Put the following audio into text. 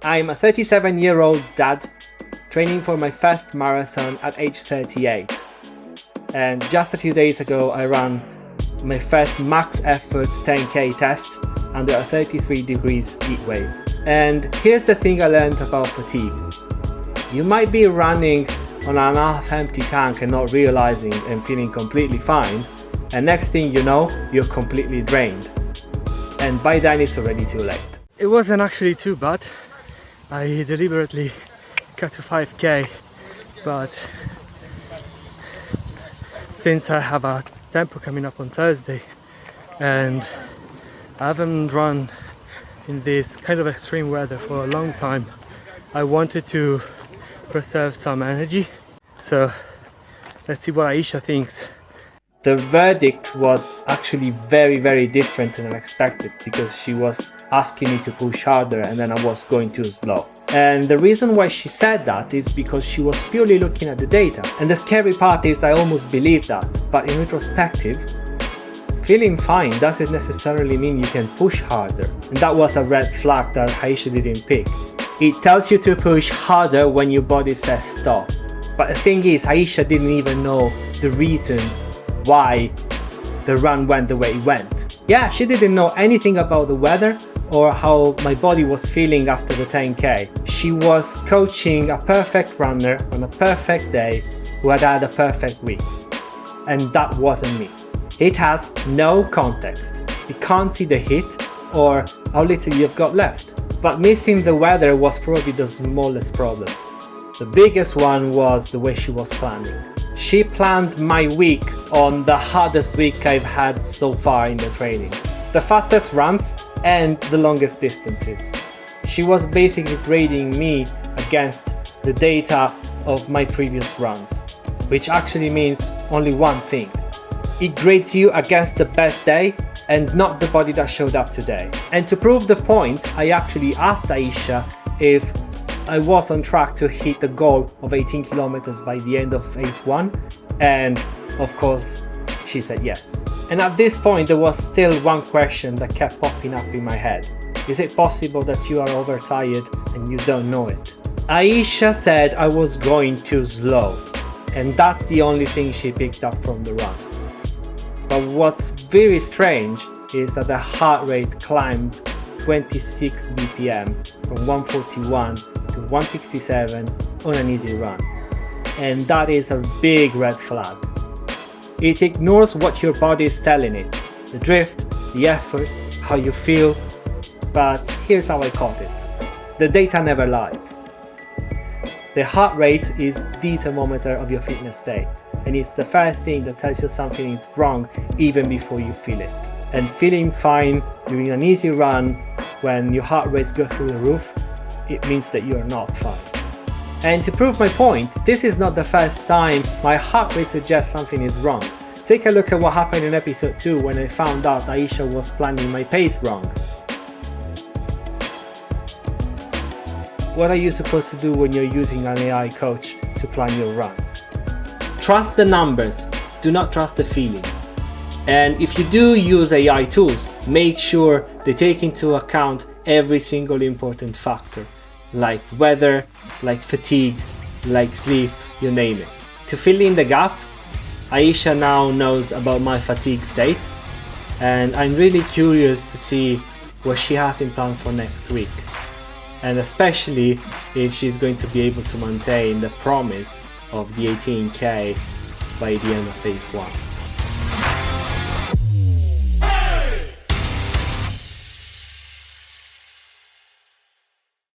I'm a 37-year-old dad training for my first marathon at age 38. And just a few days ago I ran my first max effort 10k test under a 33 degrees heat wave. And here's the thing I learned about fatigue. You might be running on an half empty tank and not realizing and feeling completely fine, and next thing you know, you're completely drained. And by then it's already too late. It wasn't actually too bad. I deliberately cut to 5k, but since I have a tempo coming up on Thursday and I haven't run in this kind of extreme weather for a long time, I wanted to preserve some energy. So let's see what AIsha thinks. The verdict was actually very different than I expected, because she was asking me to push harder and then I was going too slow. And the reason why she said that is because she was purely looking at the data. And the scary part is I almost believe that, but in retrospective, feeling fine doesn't necessarily mean you can push harder. And that was a red flag that AIsha didn't pick. It tells you to push harder when your body says stop. But the thing is, AIsha didn't even know the reasons why the run went the way it went. Yeah, she didn't know anything about the weather or how my body was feeling after the 10k. She was coaching a perfect runner on a perfect day who had had a perfect week. And that wasn't me. It has no context. You can't see the hit or how little you've got left. But missing the weather was probably the smallest problem. The biggest one was the way she was planning. She planned my week on the hardest week I've had so far in the training. The fastest runs and the longest distances. She was basically grading me against the data of my previous runs, which actually means only one thing. It grades you against the best day and not the body that showed up today. And to prove the point, I actually asked AIsha if I was on track to hit the goal of 18 kilometers by the end of phase 1, and of course she said yes. And at this point there was still one question that kept popping up in my head. Is it possible that you are overtired and you don't know it? AIsha said I was going too slow, and that's the only thing she picked up from the run. But what's very strange is that the heart rate climbed 26 BPM from 141 to 167 on an easy run. And that is a big red flag. It ignores what your body is telling it, the drift, the effort, how you feel, but here's how I caught it. The data never lies. The heart rate is the thermometer of your fitness state, and it's the first thing that tells you something is wrong even before you feel it. And feeling fine during an easy run when your heart rates go through the roof, it means that you're not fine. And to prove my point, this is not the first time my heart rate suggests something is wrong. Take a look at what happened in episode 2 when I found out AIsha was planning my pace wrong. What are you supposed to do when you're using an AI coach to plan your runs? Trust the numbers, do not trust the feelings. And if you do use AI tools, make sure they take into account every single important factor, like weather, like fatigue, like sleep, you name it. To fill in the gap, AIsha now knows about my fatigue state, and I'm really curious to see what she has in plan for next week, and especially if she's going to be able to maintain the promise of the 18k by the end of phase 1.